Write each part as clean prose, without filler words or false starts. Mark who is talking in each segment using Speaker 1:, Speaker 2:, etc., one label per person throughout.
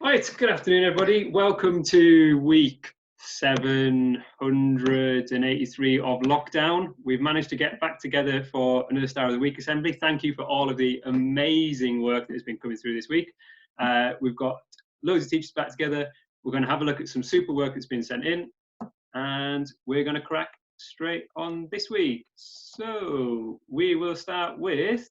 Speaker 1: Right, good afternoon, everybody. Welcome to week 783 of lockdown. We've managed to get back together for another Star of the Week assembly. Thank you for all of the amazing work that has been coming through this week. We've got loads of teachers back together. We're going to have a look at some super work that's been sent in, and we're going to crack straight on this week. So we will start with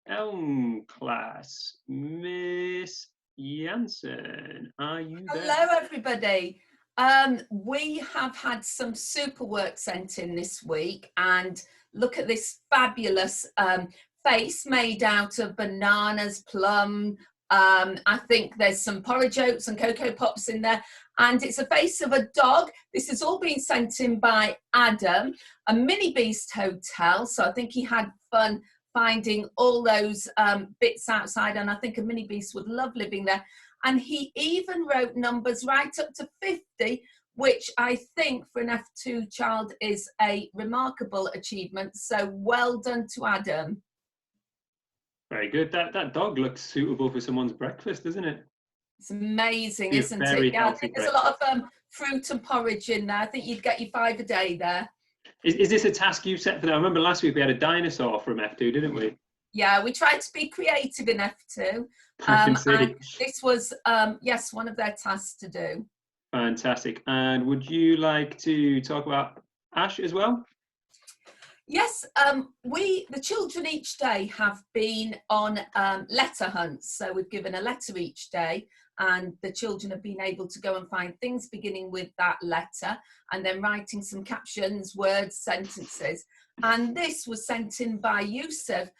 Speaker 1: Elm class. Miss Jansen, are you there?
Speaker 2: Hello, everybody. We have had some super work sent in this week, and look at this fabulous face made out of bananas, plum. I think there's some porridge oats and Cocoa Pops in there, and it's a face of a dog. This has all been sent in by Adam, a Mini Beast Hotel, so I think he had fun finding all those bits outside, and I think a Mini Beast would love living there. And he even wrote numbers right up to 50, which I think for an F2 child is a remarkable achievement. So well done to Adam.
Speaker 1: Very good. That dog looks suitable for someone's breakfast, doesn't it?
Speaker 2: It's amazing, isn't it? Yeah, I think there's a lot of fruit and porridge in there. I think you'd get your 5 a day there.
Speaker 1: Is this a task you set for them? I remember last week we had a dinosaur from F2, didn't we?
Speaker 2: Yeah, we tried to be creative in F2.
Speaker 1: And
Speaker 2: this was, yes, one of their tasks to do.
Speaker 1: Fantastic. And would you like to talk about Ash as well?
Speaker 2: Yes, the children each day have been on letter hunts. So we've given a letter each day, and the children have been able to go and find things beginning with that letter and then writing some captions, words, sentences. And this was sent in by Yusuf.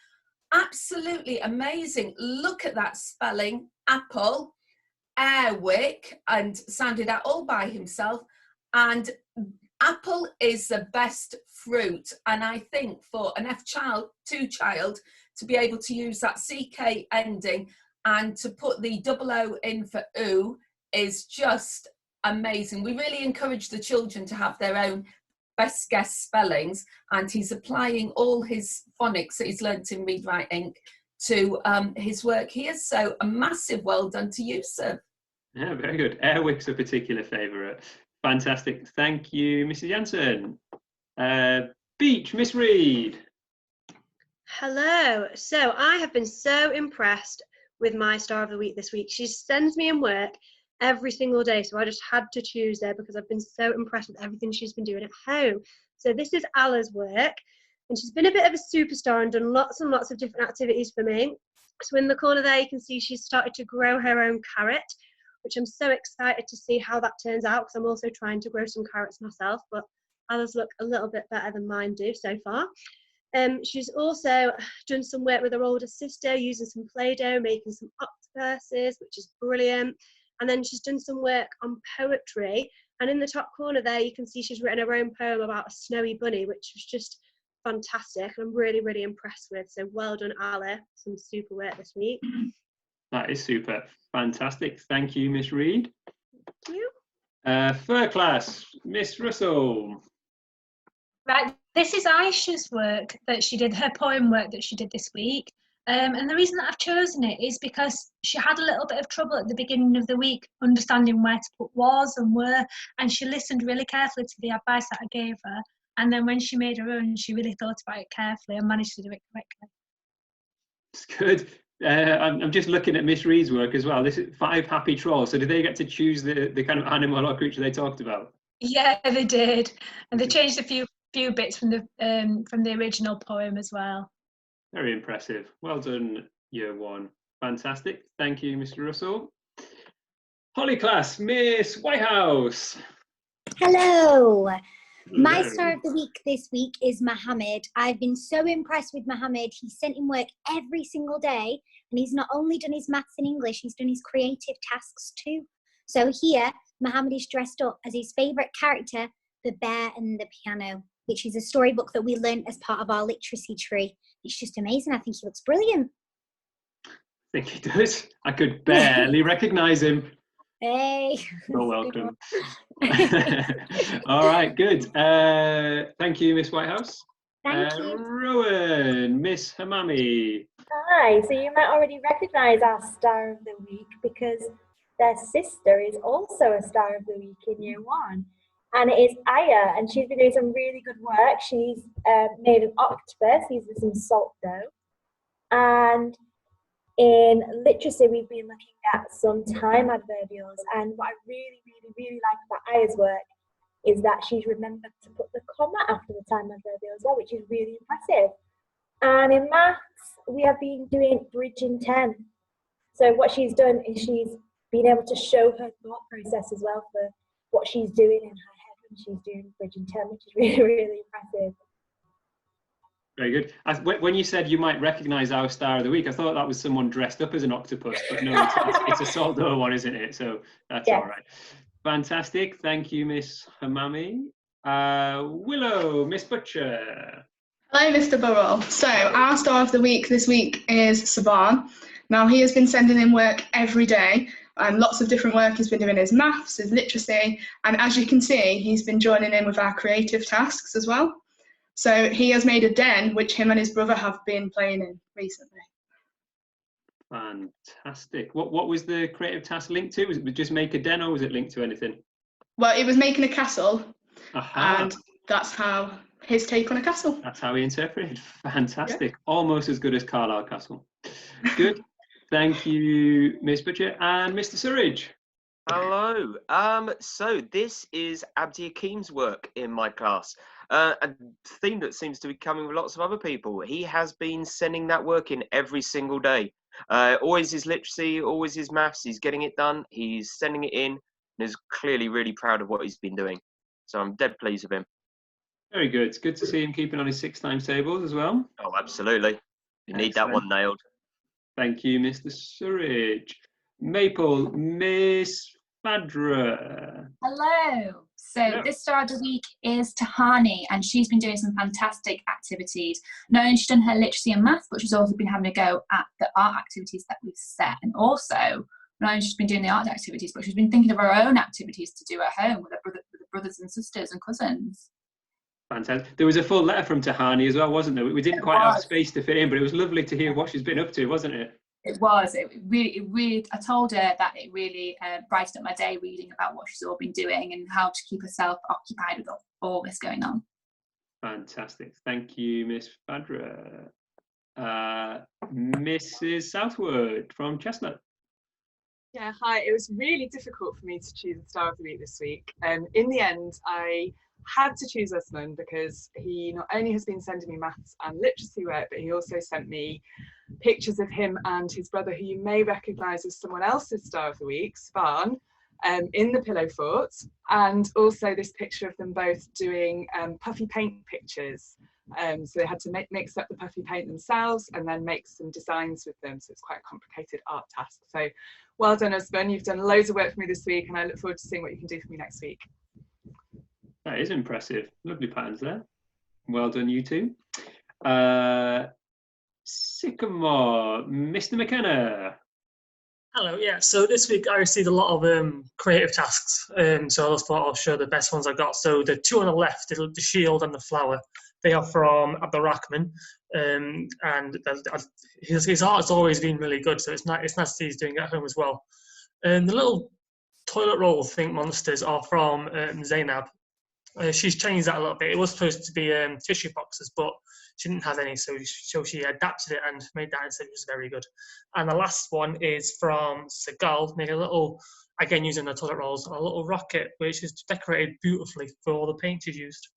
Speaker 2: Absolutely amazing. Look at that spelling. Apple, Airwick, and sounded out all by himself. And apple is the best fruit. And I think for an F2 child to be able to use that CK ending and to put the double O in for oo is just amazing. We really encourage the children to have their own best guess spellings, and he's applying all his phonics that he's learnt in Read Write Inc to his work here. So a massive well done to Yusuf.
Speaker 1: Yeah, very good. Airwick's a particular favourite. Fantastic. Thank you, Mrs. Jansen. Beach, Miss Reed.
Speaker 3: Hello. So I have been so impressed with my Star of the Week this week. She sends me in work every single day, so I just had to choose her because I've been so impressed with everything she's been doing at home. So this is Alla's work, and she's been a bit of a superstar and done lots and lots of different activities for me. So in the corner there you can see she's started to grow her own carrot, which I'm so excited to see how that turns out, because I'm also trying to grow some carrots myself, but Alla's look a little bit better than mine do so far. She's also done some work with her older sister, using some Play-Doh, making some octopuses, which is brilliant. And then she's done some work on poetry. And in the top corner there, you can see she's written her own poem about a snowy bunny, which was just fantastic. I'm really, really impressed with. So well done, Alla. Some super work this week.
Speaker 1: That is super. Fantastic. Thank you, Miss Reed.
Speaker 3: Thank you.
Speaker 1: Third class, Miss Russell.
Speaker 4: Right, this is Aisha's work that she did, her poem work that she did this week. And the reason that I've chosen it is because she had a little bit of trouble at the beginning of the week understanding where to put was and were, and she listened really carefully to the advice that I gave her. And then when she made her own, she really thought about it carefully and managed to do it correctly.
Speaker 1: It's good. I'm just looking at Miss Reed's work as well. This is 5 happy trolls. So did they get to choose the kind of animal or creature they talked about?
Speaker 4: Yeah, they did. And they changed a few bits from the original poem as well.
Speaker 1: Very impressive. Well done, year 1. Fantastic. Thank you, Mr. Russell. Holly class, Miss Whitehouse.
Speaker 5: Hello. My Star of the Week this week is Mohammed. I've been so impressed with Mohammed. He sent in work every single day, and he's not only done his maths and English, he's done his creative tasks too. So here, Mohammed is dressed up as his favourite character, the bear and the piano, which is a storybook that we learnt as part of our literacy tree. It's just amazing. I think he looks brilliant.
Speaker 1: I think he does. I could barely recognise him.
Speaker 5: Hey.
Speaker 1: You're welcome. All right, good. Thank you, Miss Whitehouse.
Speaker 5: Thank you.
Speaker 1: Rowan, Miss Hamami.
Speaker 6: Hi, so you might already recognise our Star of the Week because their sister is also a Star of the Week in Year 1. And it is Aya, and she's been doing some really good work. She's made an octopus using some salt dough. And in literacy, we've been looking at some time adverbials. And what I really, really, really like about Aya's work is that she's remembered to put the comma after the time adverbial as well, which is really impressive. And in maths, we have been doing Bridging 10. So what she's done is she's been able to show her thought process as well for what she's doing in her head when she's doing Bridging 10, which is really, really impressive.
Speaker 1: Very good. When you said you might recognise our Star of the Week, I thought that was someone dressed up as an octopus, but no, it's a salt dough one, isn't it? So that's all right. Fantastic. Thank you, Miss Hamami. Willow, Miss Butcher.
Speaker 7: Hello, Mr. Burrell. So our Star of the Week this week is Saban. Now, he has been sending in work every day, and lots of different work he's been doing his maths, his literacy, and as you can see, he's been joining in with our creative tasks as well. So he has made a den, which him and his brother have been playing in recently.
Speaker 1: Fantastic. What was the creative task linked to? Was it just make a den, or was it linked to anything?
Speaker 7: Well, it was making a castle,
Speaker 1: Aha.
Speaker 7: and that's how his take on a castle.
Speaker 1: That's how he interpreted. Fantastic. Yeah. Almost as good as Carlisle Castle. Good. Thank you, Miss Butcher. And Mr. Surridge.
Speaker 8: Hello. So this is Abdi Akim's work in my class. A theme that seems to be coming with lots of other people. He has been sending that work in every single day. Always his literacy, always his maths. He's getting it done. He's sending it in and is clearly really proud of what he's been doing. So I'm dead pleased with him.
Speaker 1: Very good. It's good to see him keeping on his 6 times tables as well.
Speaker 8: Oh, absolutely. You need that one nailed.
Speaker 1: Thank you, Mr. Surridge. Maple, Miss Fadra.
Speaker 9: Hello. So this Star of the Week is Tahani, and she's been doing some fantastic activities. Not only has she done her literacy and maths, but she's also been having a go at the art activities that we've set. And also, not only has she been doing the art activities, but she's been thinking of her own activities to do at home with her brothers and sisters and cousins.
Speaker 1: Fantastic. There was a full letter from Tahani as well, wasn't there? We didn't quite have space to fit in, but it was lovely to hear what she's been up to, wasn't it?
Speaker 9: It was. It really. I told her that it really brightened up my day reading about what she's all been doing and how to keep herself occupied with all this going on.
Speaker 1: Fantastic. Thank you, Miss Fadra. Mrs. Southwood from Chestnut.
Speaker 10: Yeah, hi. It was really difficult for me to choose the Star of the Week this week. In the end, I had to choose Usman because he not only has been sending me maths and literacy work, but he also sent me pictures of him and his brother, who you may recognise as someone else's Star of the Week, Svan, in the Pillow Fort, and also this picture of them both doing puffy paint pictures. So they had to mix up the puffy paint themselves and then make some designs with them. So it's quite a complicated art task. So well done, Usman. You've done loads of work for me this week, and I look forward to seeing what you can do for me next week.
Speaker 1: That is impressive. Lovely patterns there. Well done, you two. Sycamore, Mr. McKenna.
Speaker 11: Hello, yeah. So this week I received a lot of creative tasks. So I just thought I'll show the best ones I got. So the two on the left, the shield and the flower, they are from Abdurrahman. And his art has always been really good. So it's nice to see he's doing it at home as well. And the little toilet roll thing monsters are from Zainab. She's changed that a little bit. It was supposed to be tissue boxes, but she didn't have any, so she adapted it and made that instead, which was very good. And the last one is from Segal, made a little, again using the toilet rolls, a little rocket which is decorated beautifully for all the paint she's used.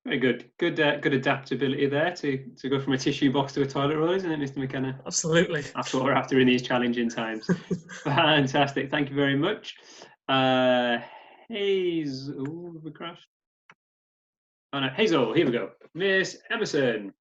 Speaker 1: Very good. Good adaptability there to go from a tissue box to a toilet roll, isn't it, Mr. McKenna?
Speaker 11: Absolutely.
Speaker 1: That's what we're after in these challenging times. Fantastic. Thank you very much. Hazel, we crashed. Oh no, Hazel, here we go. Miss Emerson.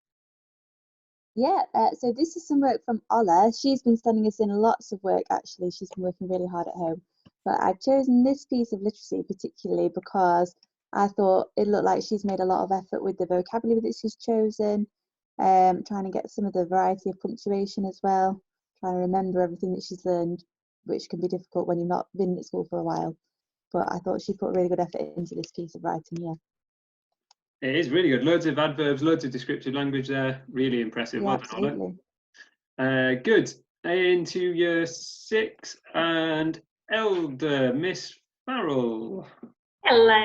Speaker 12: Yeah, so this is some work from Ola. She's been sending us in lots of work, actually. She's been working really hard at home. But I've chosen this piece of literacy particularly because I thought it looked like she's made a lot of effort with the vocabulary that she's chosen, trying to get some of the variety of punctuation as well, trying to remember everything that she's learned, which can be difficult when you've not been at school for a while. But I thought she put really good effort into this piece of writing, yeah.
Speaker 1: It is really good. Loads of adverbs, loads of descriptive language there. Really impressive.
Speaker 12: Yeah,
Speaker 1: Well done,
Speaker 12: absolutely.
Speaker 1: Ola. Good. Into year 6 and elder, Miss Farrell.
Speaker 13: Hello.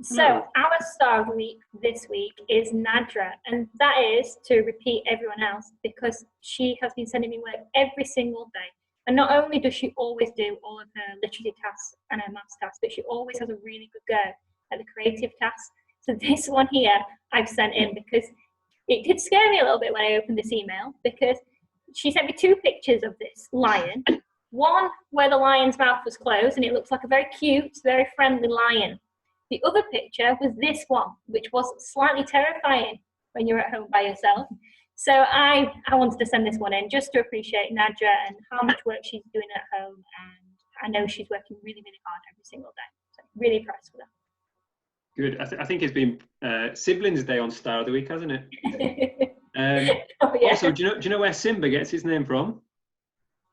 Speaker 13: So
Speaker 1: Hello.
Speaker 13: our star of the week this week is Nadra, and that is to repeat everyone else because she has been sending me work every single day. And not only does she always do all of her literacy tasks and her maths tasks, but she always has a really good go at the creative tasks. So this one here I've sent in because it did scare me a little bit when I opened this email, because she sent me 2 pictures of this lion. One where the lion's mouth was closed and it looks like a very cute, very friendly lion. The other picture was this one, which was slightly terrifying when you're at home by yourself. So I wanted to send this one in just to appreciate Nadra and how much work she's doing at home. And I know she's working really, really hard every single day. So really impressed with her.
Speaker 1: Good. I think it's been Siblings Day on Star of the Week, hasn't it?
Speaker 13: Oh, yeah.
Speaker 1: Also, do you know where Simba gets his name from?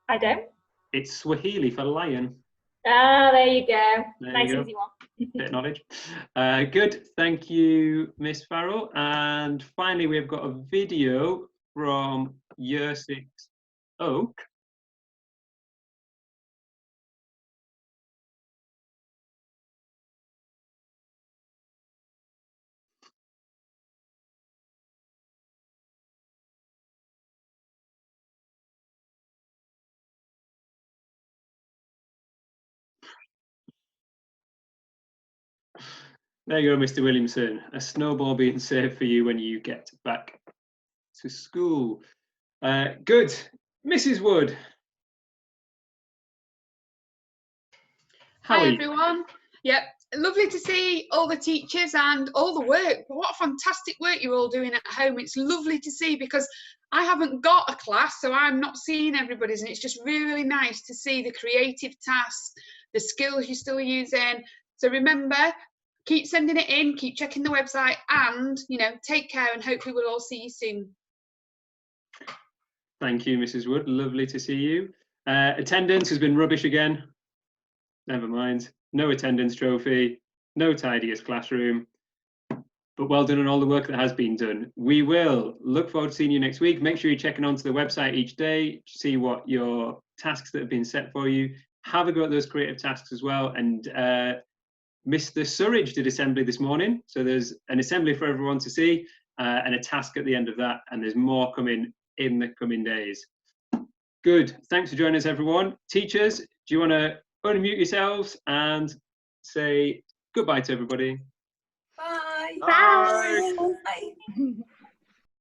Speaker 13: I don't.
Speaker 1: It's Swahili for lion.
Speaker 13: Ah, there you go.
Speaker 1: There
Speaker 13: Nice,
Speaker 1: you go.
Speaker 13: easy one.
Speaker 1: Bit of knowledge. Good. Thank you, Miss Farrell. And finally, we've got a video from Year 6 Oak. There you go, Mr. Williamson. A snowball being saved for you when you get back to school. Good. Mrs. Wood. How
Speaker 14: Hi
Speaker 1: are you?
Speaker 14: everyone. Yep, lovely to see all the teachers and all the work. What fantastic work you're all doing at home. It's lovely to see because I haven't got a class, so I'm not seeing everybody's, and it's just really, really nice to see the creative tasks, the skills you're still using. So remember, keep sending it in, keep checking the website, and take care, and hopefully we'll all see you soon.
Speaker 1: Thank you, Mrs. Wood. Lovely to see you. Attendance has been rubbish again. Never mind. No attendance trophy, no tidiest classroom. But well done on all the work that has been done. We will look forward to seeing you next week. Make sure you're checking onto the website each day, see what your tasks that have been set for you. Have a go at those creative tasks as well. And Mr. Surridge did assembly this morning. So there's an assembly for everyone to see and a task at the end of that. And there's more coming in the coming days. Good. Thanks for joining us, everyone. Teachers, do you want to unmute yourselves and say goodbye to everybody?
Speaker 2: Bye.
Speaker 13: Bye.
Speaker 2: Bye.